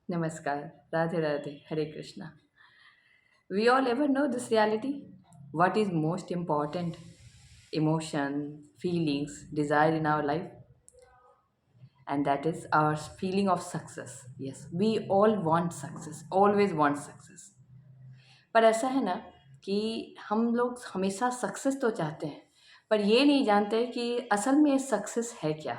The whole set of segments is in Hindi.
Namaskar, Radhe Radhe, Hare Krishna. We all ever know this reality? What is most important? Emotion, feelings, desire in our life, and that is our feeling of success. Yes, we all want success, always want success. पर ऐसा है ना कि हम लोग हमेशा सक्सेस तो चाहते हैं, पर ये नहीं जानते कि असल में सक्सेस है क्या।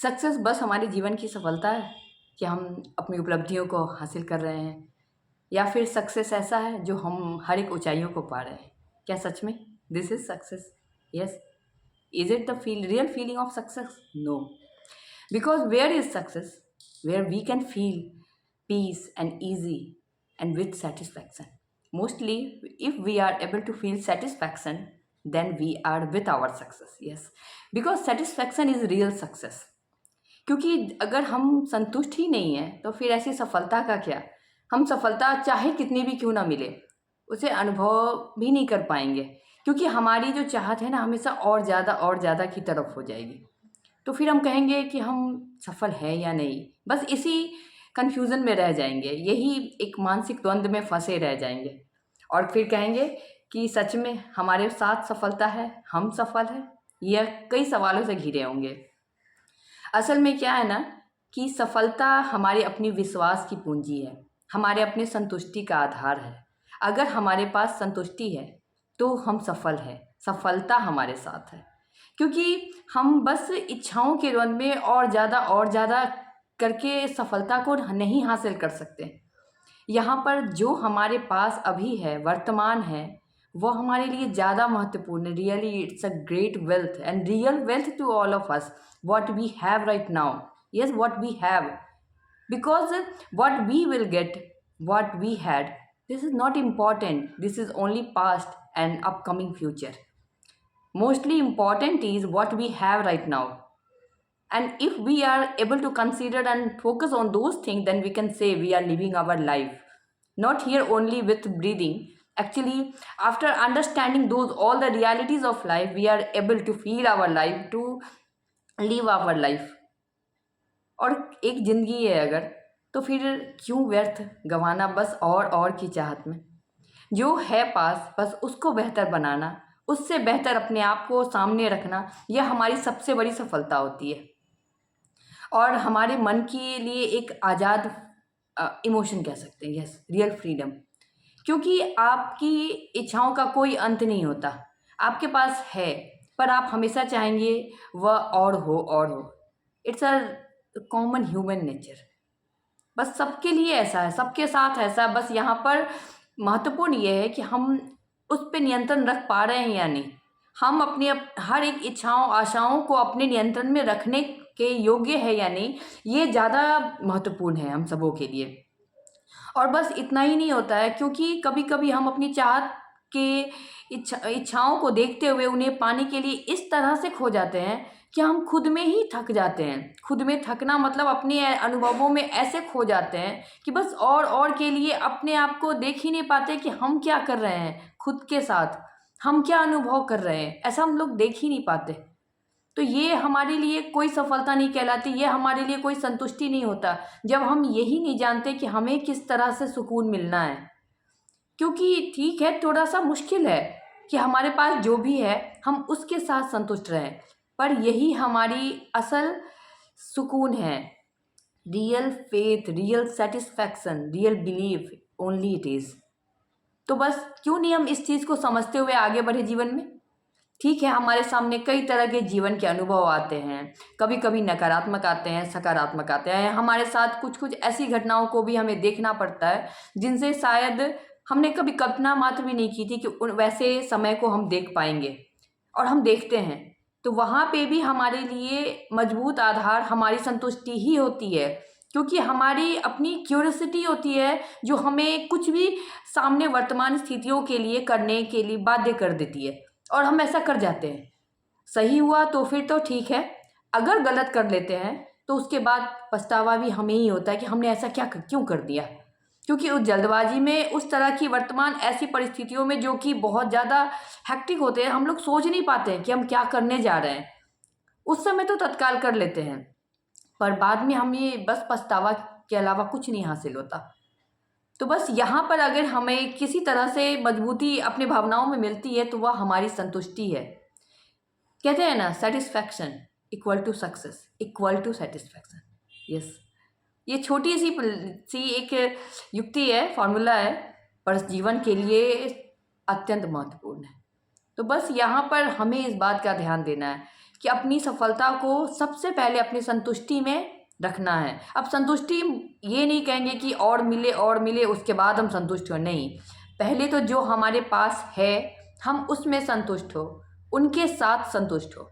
सक्सेस बस हमारे जीवन की सफलता है कि हम अपनी उपलब्धियों को हासिल कर रहे हैं, या फिर सक्सेस ऐसा है जो हम हर एक ऊंचाइयों को पा रहे हैं। क्या सच में this is success? Yes. Is it the real feeling of success? No, because where is success? Where we can feel peace and easy and with satisfaction. Mostly, if we are able to feel satisfaction, then we are with our success. Yes, because satisfaction is real success. क्योंकि अगर हम संतुष्ट ही नहीं हैं तो फिर ऐसी सफलता का क्या। हम सफलता चाहे कितनी भी क्यों ना मिले उसे अनुभव भी नहीं कर पाएंगे, क्योंकि हमारी जो चाहत है ना हमेशा और ज़्यादा की तरफ हो जाएगी। तो फिर हम कहेंगे कि हम सफल हैं या नहीं, बस इसी कन्फ्यूज़न में रह जाएंगे, यही एक मानसिक द्वंद्व में फंसे रह जाएंगे और फिर कहेंगे कि सच में हमारे साथ सफलता है, हम सफल हैं, यह कई सवालों से घिरे होंगे। असल में क्या है ना कि सफलता हमारे अपनी विश्वास की पूंजी है, हमारे अपने संतुष्टि का आधार है। अगर हमारे पास संतुष्टि है तो हम सफल हैं, सफलता हमारे साथ है। क्योंकि हम बस इच्छाओं के द्वंद में और ज़्यादा करके सफलता को नहीं हासिल कर सकते। यहाँ पर जो हमारे पास अभी है, वर्तमान है, वो हमारे लिए ज़्यादा महत्वपूर्ण है। Really it's a great wealth and real wealth to all of us what we have right now. Yes, what we have, because what we will get, what we had, this is not important. This is only past and upcoming future. Mostly important is what we have right now, and if we are able to consider and focus on those things, then we can say we are living our life, not here only with breathing. Actually, after understanding those all the realities of life, we are able to feel our life, to live our life. और एक ज़िंदगी है अगर, तो फिर क्यों व्यर्थ गंवाना बस और की चाहत में। जो है पास बस उसको बेहतर बनाना, उससे बेहतर अपने आप को सामने रखना, यह हमारी सबसे बड़ी सफलता होती है और हमारे मन के लिए एक आज़ाद इमोशन कह सकते हैं। Yes, real freedom. क्योंकि आपकी इच्छाओं का कोई अंत नहीं होता, आपके पास है, पर आप हमेशा चाहेंगे वह और हो। It's a common human nature. बस सबके लिए ऐसा है, सबके साथ ऐसा। बस यहाँ पर महत्वपूर्ण ये है कि हम उस पर नियंत्रण रख पा रहे हैं या नहीं। हम अपनी हर एक इच्छाओं आशाओं को अपने नियंत्रण में रखने के योग्य है या नहीं, ये ज़्यादा महत्वपूर्ण है हम सबों के लिए। और बस इतना ही नहीं होता है, क्योंकि कभी कभी हम अपनी चाहत के इच्छाओं को देखते हुए उन्हें पाने के लिए इस तरह से खो जाते हैं कि हम खुद में ही थक जाते हैं। खुद में थकना मतलब अपने अनुभवों में ऐसे खो जाते हैं कि बस और के लिए अपने आप को देख ही नहीं पाते कि हम क्या कर रहे हैं खुद के साथ, हम क्या अनुभव कर रहे हैं, ऐसा हम लोग देख ही नहीं पाते। तो ये हमारे लिए कोई सफलता नहीं कहलाती, ये हमारे लिए कोई संतुष्टि नहीं होता जब हम यही नहीं जानते कि हमें किस तरह से सुकून मिलना है। क्योंकि ठीक है, थोड़ा सा मुश्किल है कि हमारे पास जो भी है हम उसके साथ संतुष्ट रहें, पर यही हमारी असल सुकून है। Real faith, real satisfaction, real belief, only it is. तो बस क्यों नहीं हम इस चीज़ को समझते हुए आगे बढ़े जीवन में। ठीक है, हमारे सामने कई तरह के जीवन के अनुभव आते हैं, कभी कभी नकारात्मक आते हैं, सकारात्मक आते हैं। हमारे साथ कुछ ऐसी घटनाओं को भी हमें देखना पड़ता है जिनसे शायद हमने कभी कल्पना मात्र भी नहीं की थी कि उन वैसे समय को हम देख पाएंगे, और हम देखते हैं। तो वहाँ पे भी हमारे लिए मजबूत आधार हमारी संतुष्टि ही होती है, क्योंकि हमारी अपनी क्यूरियोसिटी होती है जो हमें कुछ भी सामने वर्तमान स्थितियों के लिए करने के लिए बाध्य कर देती है, और हम ऐसा कर जाते हैं। सही हुआ तो फिर तो ठीक है, अगर गलत कर लेते हैं तो उसके बाद पछतावा भी हमें ही होता है कि हमने ऐसा क्यों कर दिया। क्योंकि उस जल्दबाजी में, उस तरह की वर्तमान ऐसी परिस्थितियों में जो कि बहुत ज़्यादा हेक्टिक होते हैं, हम लोग सोच नहीं पाते हैं कि हम क्या करने जा रहे हैं। उस समय तो तत्काल कर लेते हैं, पर बाद में हम ये बस पछतावा के अलावा कुछ नहीं हासिल होता। तो बस यहाँ पर अगर हमें किसी तरह से मजबूती अपनी भावनाओं में मिलती है तो वह हमारी संतुष्टि है। कहते हैं ना, satisfaction equal to success equal to satisfaction. Yes, ये छोटी सी एक युक्ति है, फॉर्मूला है, पर जीवन के लिए अत्यंत महत्वपूर्ण है। तो बस यहाँ पर हमें इस बात का ध्यान देना है कि अपनी सफलता को सबसे पहले अपनी संतुष्टि में रखना है। अब संतुष्टि ये नहीं कहेंगे कि और मिले उसके बाद हम संतुष्ट हो, नहीं। पहले तो जो हमारे पास है हम उसमें संतुष्ट हो, उनके साथ संतुष्ट हो।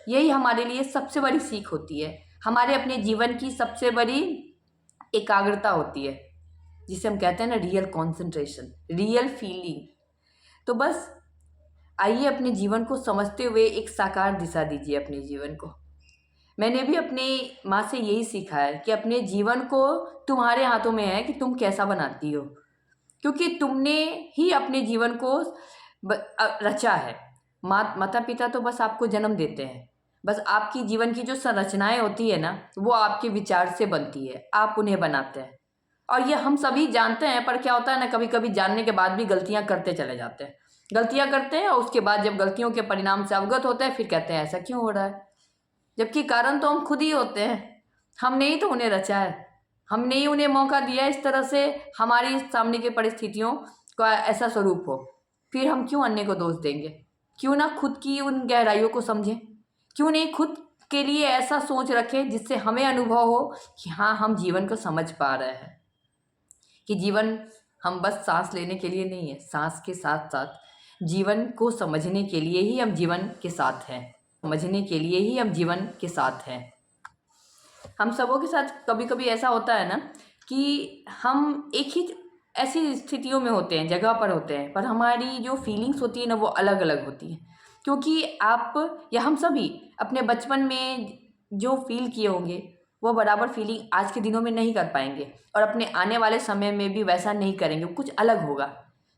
यही हमारे लिए सबसे बड़ी सीख होती है, हमारे अपने जीवन की सबसे बड़ी एकाग्रता होती है, जिसे हम कहते हैं ना रियल कॉन्सेंट्रेशन, रियल फीलिंग। तो बस आइए अपने जीवन को समझते हुए एक साकार दिशा दीजिए अपने जीवन को। मैंने भी अपनी माँ से यही सीखा है कि अपने जीवन को तुम्हारे हाथों में है कि तुम कैसा बनाती हो, क्योंकि तुमने ही अपने जीवन को रचा है। माता पिता तो बस आपको जन्म देते हैं, बस आपकी जीवन की जो संरचनाएं होती है ना वो आपके विचार से बनती है, आप उन्हें बनाते हैं। और ये हम सभी जानते हैं, पर क्या होता है ना, कभी कभी जानने के बाद भी गलतियां करते चले जाते हैं, गलतियां करते हैं और उसके बाद जब गलतियों के परिणाम से अवगत होते हैं फिर कहते हैं ऐसा क्यों हो रहा है, जबकि कारण तो हम खुद ही होते हैं। हमने ही तो उन्हें रचा है, हमने ही उन्हें मौका दिया इस तरह से हमारी सामने की परिस्थितियों का ऐसा स्वरूप हो। फिर हम क्यों अन्य को दोष देंगे? क्यों ना खुद की उन गहराइयों को समझें, क्यों नहीं खुद के लिए ऐसा सोच रखें जिससे हमें अनुभव हो कि हाँ, हम जीवन को समझ पा रहे हैं, कि जीवन हम बस सांस लेने के लिए नहीं है, सांस के साथ साथ जीवन को समझने के लिए ही हम जीवन के साथ हैं, समझने के लिए ही हम जीवन के साथ हैं। हम सबों के साथ कभी कभी ऐसा होता है ना कि हम एक ही ऐसी स्थितियों में होते हैं, जगह पर होते हैं, पर हमारी जो फीलिंग्स होती है ना वो अलग अलग होती हैं। क्योंकि आप या हम सभी अपने बचपन में जो फील किए होंगे वो बराबर फीलिंग आज के दिनों में नहीं कर पाएंगे, और अपने आने वाले समय में भी वैसा नहीं करेंगे, कुछ अलग होगा।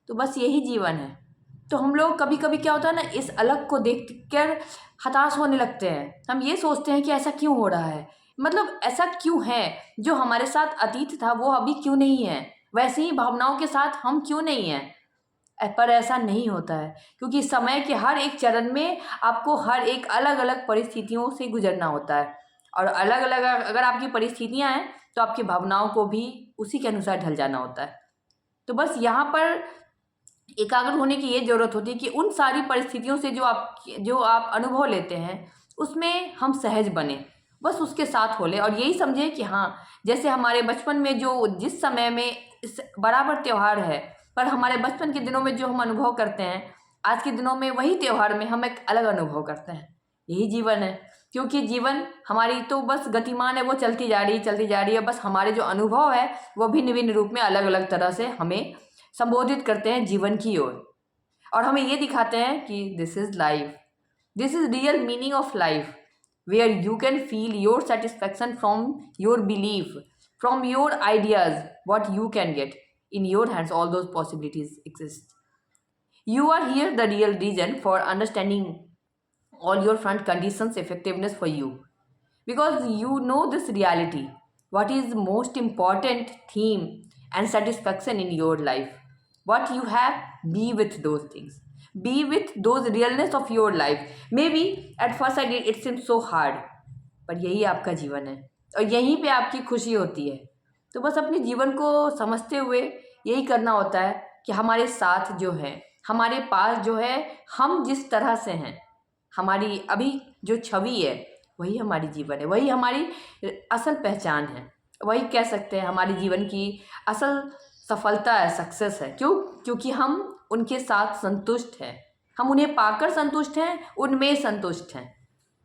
तो बस यही जीवन है। तो हम लोग कभी कभी क्या होता है ना, इस अलग को देख कर हताश होने लगते हैं। हम ये सोचते हैं कि ऐसा क्यों हो रहा है, मतलब ऐसा क्यों है, जो हमारे साथ अतीत था वो अभी क्यों नहीं है, वैसे ही भावनाओं के साथ हम क्यों नहीं हैं। पर ऐसा नहीं होता है, क्योंकि समय के हर एक चरण में आपको हर एक अलग अलग परिस्थितियों से गुजरना होता है, और अलग अलग अगर आपकी परिस्थितियां हैं तो आपकी भावनाओं को भी उसी के अनुसार ढल जाना होता है। तो बस यहाँ पर एकाग्र होने की ये ज़रूरत होती है कि उन सारी परिस्थितियों से जो आप अनुभव लेते हैं उसमें हम सहज बने, बस उसके साथ हो ले, और यही समझे कि हाँ, जैसे हमारे बचपन में जो जिस समय में बराबर त्यौहार है, पर हमारे बचपन के दिनों में जो हम अनुभव करते हैं आज के दिनों में वही त्यौहार में हम एक अलग अनुभव करते हैं। यही जीवन है, क्योंकि जीवन हमारी तो बस गतिमान है, वो चलती जा रही है, बस हमारे जो अनुभव है वो भिन्न भिन्न रूप में अलग अलग तरह से हमें संबोधित करते हैं जीवन की ओर, और हमें ये दिखाते हैं कि this is life, this is real meaning of life, where you can feel your satisfaction from your belief, from your ideas, what you can get in your hands, all those possibilities exist. You are here the real reason for understanding all your front conditions effectiveness for you, because you know this reality, what is the most important theme and satisfaction in your life, what you have, be with those things, be with those realness of your life. Maybe at first it seems so hard, पर यही आपका जीवन है और यहीं पे आपकी खुशी होती है। तो बस अपने जीवन को समझते हुए यही करना होता है कि हमारे साथ जो है, हमारे पास जो है, हम जिस तरह से हैं, हमारी अभी जो छवि है वही हमारी जीवन है, वही हमारी असल पहचान है, वही कह सकते हैं हमारी जीवन की असल सफलता है, सक्सेस है। क्यों? क्योंकि हम उनके साथ संतुष्ट हैं, हम उन्हें पाकर संतुष्ट हैं, उनमें संतुष्ट हैं।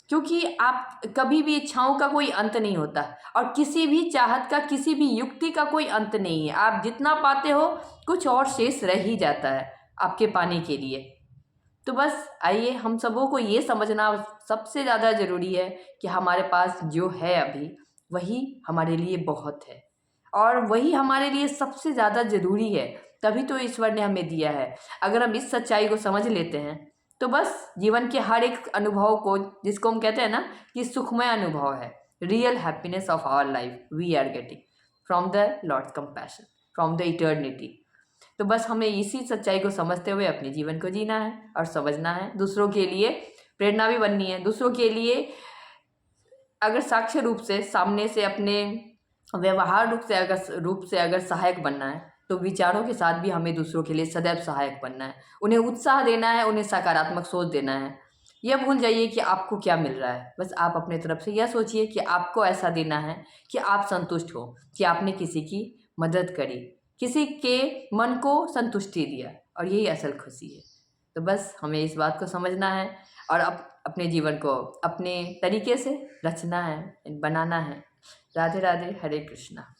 क्योंकि आप कभी भी इच्छाओं का कोई अंत नहीं होता, और किसी भी चाहत का, किसी भी युक्ति का कोई अंत नहीं है। आप जितना पाते हो कुछ और शेष रह ही जाता है आपके पाने के लिए। तो बस आइए हम सबों को ये समझना सबसे ज़्यादा ज़रूरी है कि हमारे पास जो है अभी वही हमारे लिए बहुत है, और वही हमारे लिए सबसे ज़्यादा ज़रूरी है, तभी तो ईश्वर ने हमें दिया है। अगर हम इस सच्चाई को समझ लेते हैं तो बस जीवन के हर एक अनुभव को, जिसको हम कहते हैं ना कि सुखमय अनुभव है, real happiness of our life we are getting from the lord's compassion, from the eternity. तो बस हमें इसी सच्चाई को समझते हुए अपने जीवन को जीना है और समझना है, दूसरों के लिए प्रेरणा भी बननी है, दूसरों के लिए अगर साक्ष्य रूप से सामने से अपने व्यवहार रूप से अगर सहायक बनना है, तो विचारों के साथ भी हमें दूसरों के लिए सदैव सहायक बनना है, उन्हें उत्साह देना है, उन्हें सकारात्मक सोच देना है। यह भूल जाइए कि आपको क्या मिल रहा है, बस आप अपने तरफ से यह सोचिए कि आपको ऐसा देना है कि आप संतुष्ट हो, कि आपने किसी की मदद करी, किसी के मन को संतुष्टि दिया, और यही असल खुशी है। तो बस हमें इस बात को समझना है और अपने जीवन को अपने तरीके से रचना है, बनाना है। राधे राधे, हरे कृष्णा।